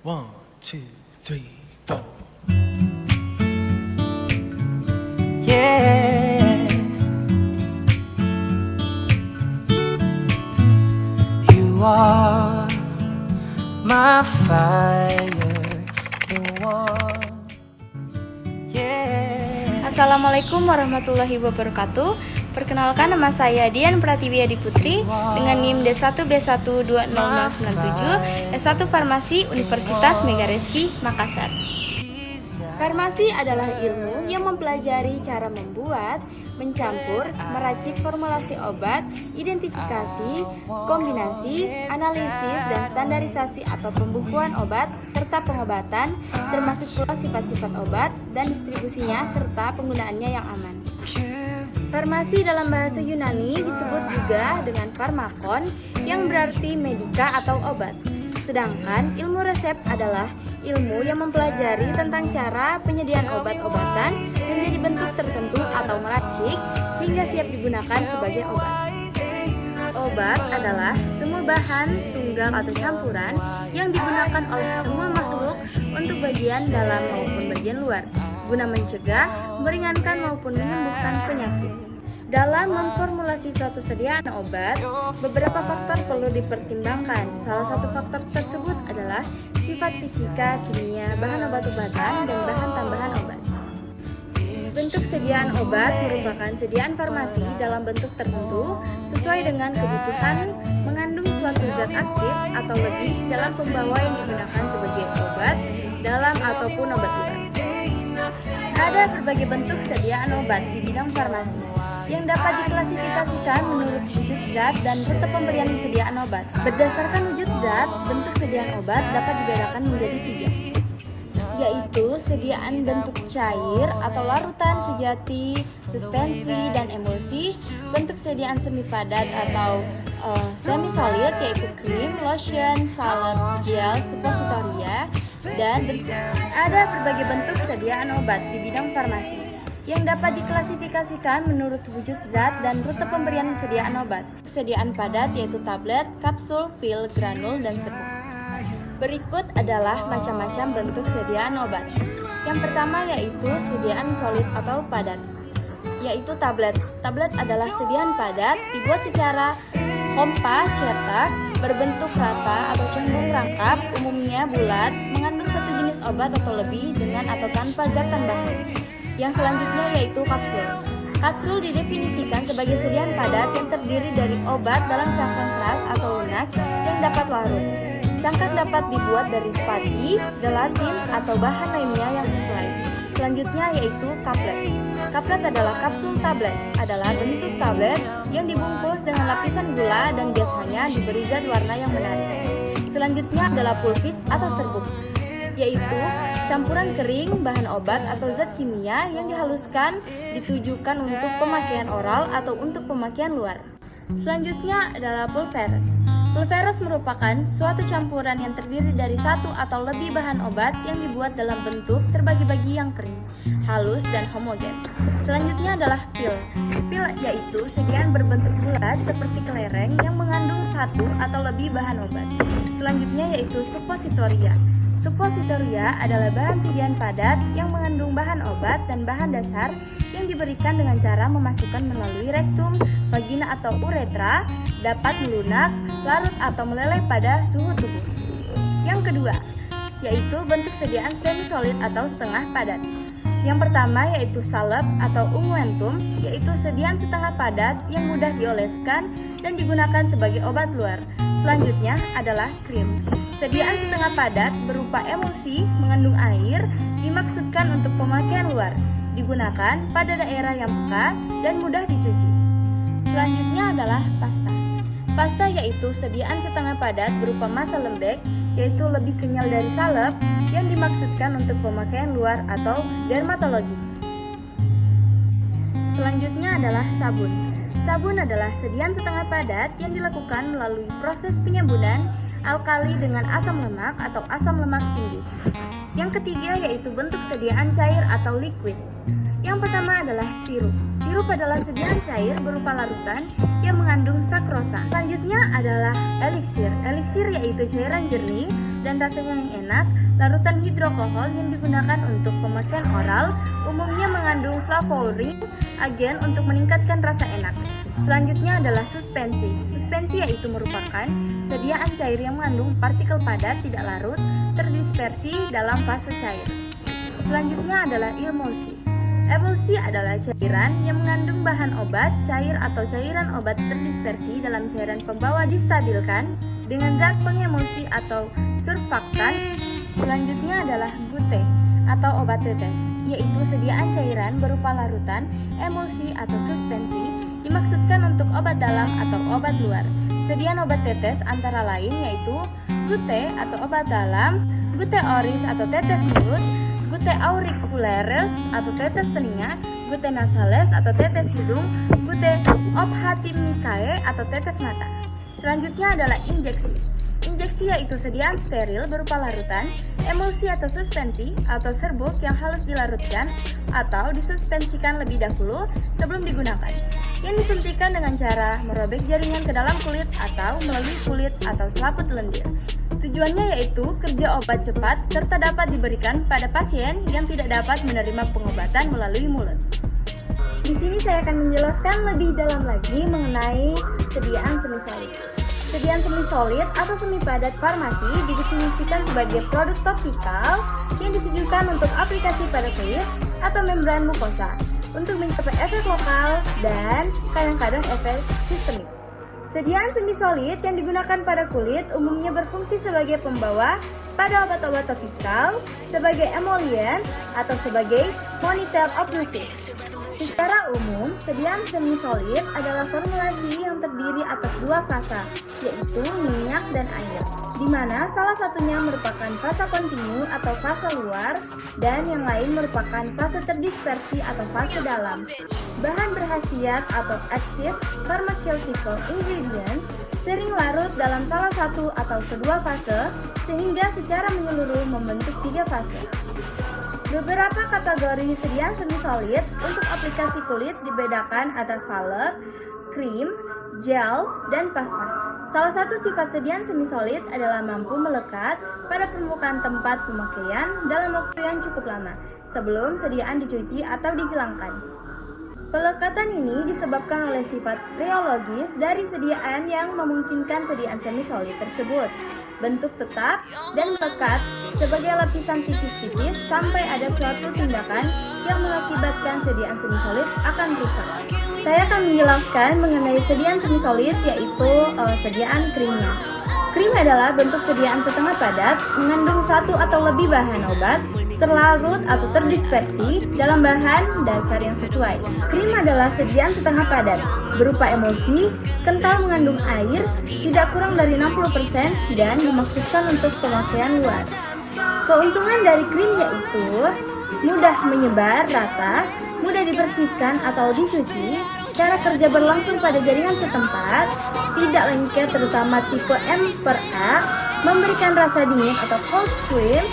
1, 2, 3, 4. Yeah, you are my fire, the one. Yeah. Assalamualaikum warahmatullahi wabarakatuh. Perkenalkan, nama saya Dian Pratiwiadi Putri dengan NIM D1B1200097 S1 Farmasi Universitas Megareski Makassar. Farmasi adalah ilmu yang mempelajari cara membuat, mencampur, meracik formulasi obat, identifikasi, kombinasi, analisis, dan standarisasi atau pembukuan obat, serta pengobatan, termasuk pula sifat-sifat obat dan distribusinya serta penggunaannya yang aman. Farmasi dalam bahasa Yunani disebut juga dengan farmakon yang berarti medika atau obat. Sedangkan ilmu resep adalah ilmu yang mempelajari tentang cara penyediaan obat-obatan menjadi bentuk tertentu atau meracik hingga siap digunakan sebagai obat. Obat adalah semua bahan, tunggal atau campuran yang digunakan oleh semua makhluk untuk bagian dalam maupun bagian luar, guna mencegah, meringankan maupun menyembuhkan penyakit. Dalam memformulasi suatu sediaan obat, beberapa faktor perlu dipertimbangkan. Salah satu faktor tersebut adalah sifat fisika, kimia, bahan obat-obatan, dan bahan tambahan obat. Bentuk sediaan obat merupakan sediaan farmasi dalam bentuk tertentu sesuai dengan kebutuhan mengandung suatu zat aktif atau lebih dalam pembawa yang digunakan sebagai obat dalam ataupun obat-obat. Ada berbagai bentuk sediaan obat di bidang farmasi yang dapat diklasifikasikan menurut wujud zat dan rute pemberian sediaan obat. Berdasarkan wujud zat, bentuk sediaan obat dapat dibedakan menjadi 3, yaitu sediaan bentuk cair atau larutan, sejati, suspensi, dan emulsi, bentuk sediaan semi padat atau semi solid yaitu krim, lotion, salep, gel, suppositoria, dan ada berbagai bentuk sediaan obat di bidang farmasi yang dapat diklasifikasikan menurut wujud zat dan rute pemberian sediaan obat. Sediaan padat yaitu tablet, kapsul, pil, granul, dan serbuk. Berikut adalah macam-macam bentuk sediaan obat. Yang pertama yaitu sediaan solid atau padat, yaitu tablet. Tablet adalah sediaan padat dibuat secara kompa cetak, berbentuk rata atau cenderung rangkap, umumnya bulat, mengandung satu jenis obat atau lebih dengan atau tanpa zat tambahan. Yang selanjutnya yaitu kapsul. Kapsul didefinisikan sebagai sediaan padat yang terdiri dari obat dalam cangkang keras atau lunak yang dapat larut. Cangkang dapat dibuat dari pati, gelatin, atau bahan lainnya yang sesuai. Selanjutnya yaitu kaplet. Kaplet adalah kapsul tablet, adalah bentuk tablet yang dibungkus dengan lapisan gula dan biasanya diberi zat warna yang menarik. Selanjutnya adalah pulvis atau serbuk, yaitu campuran kering, bahan obat atau zat kimia yang dihaluskan ditujukan untuk pemakaian oral atau untuk pemakaian luar. Selanjutnya adalah pulveres. Pulveres merupakan suatu campuran yang terdiri dari satu atau lebih bahan obat yang dibuat dalam bentuk terbagi-bagi yang kering, halus, dan homogen. Selanjutnya adalah pil. Pil yaitu sediaan berbentuk bulat seperti kelereng yang mengandung satu atau lebih bahan obat. Selanjutnya yaitu suppositoria. Suppositoria adalah bahan sediaan padat yang mengandung bahan obat dan bahan dasar yang diberikan dengan cara memasukkan melalui rektum, vagina atau uretra, dapat melunak, larut atau meleleh pada suhu tubuh. Yang kedua, yaitu bentuk sediaan semi-solid atau setengah padat. Yang pertama yaitu salep atau unguentum, yaitu sediaan setengah padat yang mudah dioleskan dan digunakan sebagai obat luar. Selanjutnya adalah krim. Sediaan setengah padat berupa emulsi mengandung air dimaksudkan untuk pemakaian luar, digunakan pada daerah yang peka dan mudah dicuci. Selanjutnya adalah pasta. Pasta yaitu sediaan setengah padat berupa massa lembek, yaitu lebih kenyal dari salep yang dimaksudkan untuk pemakaian luar atau dermatologi. Selanjutnya adalah sabun. Sabun adalah sediaan setengah padat yang dilakukan melalui proses penyambunan alkali dengan asam lemak atau asam lemak tinggi. Yang ketiga yaitu bentuk sediaan cair atau liquid. Yang pertama adalah sirup. Sirup adalah sediaan cair berupa larutan yang mengandung sakrosa. Selanjutnya adalah eliksir. Eliksir yaitu cairan jernih dan rasanya yang enak, larutan hidroalkohol yang digunakan untuk pemakaian oral umumnya mengandung flavoring, agen untuk meningkatkan rasa enak. Selanjutnya adalah suspensi. Suspensi yaitu merupakan sediaan cair yang mengandung partikel padat tidak larut terdispersi dalam fase cair. Selanjutnya adalah emulsi. Emulsi adalah cairan yang mengandung bahan obat, cair atau cairan obat terdispersi dalam cairan pembawa distabilkan dengan zat pengemulsi atau surfaktan. Selanjutnya adalah gute atau obat tetes, yaitu sediaan cairan berupa larutan, emulsi atau suspensi dimaksudkan untuk obat dalam atau obat luar. Sediaan obat tetes antara lain yaitu gute atau obat dalam, gute oris atau tetes mulut, gute auricularis atau tetes telinga, gute nasales atau tetes hidung, gute ophthalmicae atau tetes mata. Selanjutnya adalah injeksi. Injeksi yaitu sediaan steril berupa larutan, emulsi atau suspensi atau serbuk yang halus dilarutkan atau disuspensikan lebih dahulu sebelum digunakan, yang disuntikan dengan cara merobek jaringan ke dalam kulit atau melalui kulit atau selaput lendir. Tujuannya yaitu kerja obat cepat serta dapat diberikan pada pasien yang tidak dapat menerima pengobatan melalui mulut. Di sini saya akan menjelaskan lebih dalam lagi mengenai sediaan semi-solid. Sediaan semi-solid atau semi-padat farmasi didefinisikan sebagai produk topikal yang ditujukan untuk aplikasi pada kulit atau membran mukosa untuk mencapai efek lokal dan kadang-kadang efek sistemik. Sediaan semi-solid yang digunakan pada kulit umumnya berfungsi sebagai pembawa pada obat-obat topikal, sebagai emollient, atau sebagai monitor oklusif. Secara umum, sediaan semi-solid adalah formulasi yang terdiri atas dua fase, yaitu minyak dan air, di mana salah satunya merupakan fase kontinu atau fase luar, dan yang lain merupakan fase terdispersi atau fase dalam. Bahan berkhasiat atau active pharmaceutical ingredients sering larut dalam salah satu atau kedua fase, sehingga secara menyeluruh membentuk tiga fase. Beberapa kategori sediaan semi-solid untuk aplikasi kulit dibedakan atas salep, krim, gel, dan pasta. Salah satu sifat sediaan semi-solid adalah mampu melekat pada permukaan tempat pemakaian dalam waktu yang cukup lama sebelum sediaan dicuci atau dihilangkan. Pelekatan ini disebabkan oleh sifat rheologis dari sediaan yang memungkinkan sediaan semi-solid tersebut bentuk tetap dan melekat sebagai lapisan tipis-tipis sampai ada suatu tindakan yang mengakibatkan sediaan semi-solid akan rusak. Saya akan menjelaskan mengenai sediaan semi-solid, yaitu sediaan krimnya. Krim adalah bentuk sediaan setengah padat, mengandung satu atau lebih bahan obat, terlarut atau terdispersi dalam bahan dasar yang sesuai. Krim adalah sediaan setengah padat, berupa emulsi, kental mengandung air, tidak kurang dari 60% dan dimaksudkan untuk pemakaian luar. Keuntungan dari krim yaitu mudah menyebar rata, mudah dibersihkan atau dicuci, cara kerja berlangsung pada jaringan setempat, tidak lengket terutama tipe M/A, memberikan rasa dingin atau cold cream,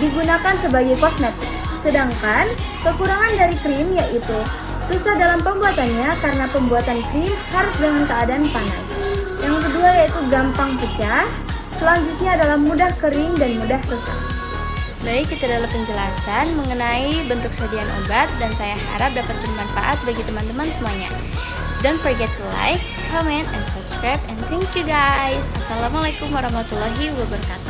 digunakan sebagai kosmetik. Sedangkan kekurangan dari krim yaitu susah dalam pembuatannya karena pembuatan krim harus dengan keadaan panas. Yang kedua yaitu gampang pecah, selanjutnya adalah mudah kering dan mudah rusak. Baik, itu adalah penjelasan mengenai bentuk sediaan obat dan saya harap dapat bermanfaat bagi teman-teman semuanya. Don't forget to like, comment, and subscribe, and thank you guys. Assalamualaikum warahmatullahi wabarakatuh.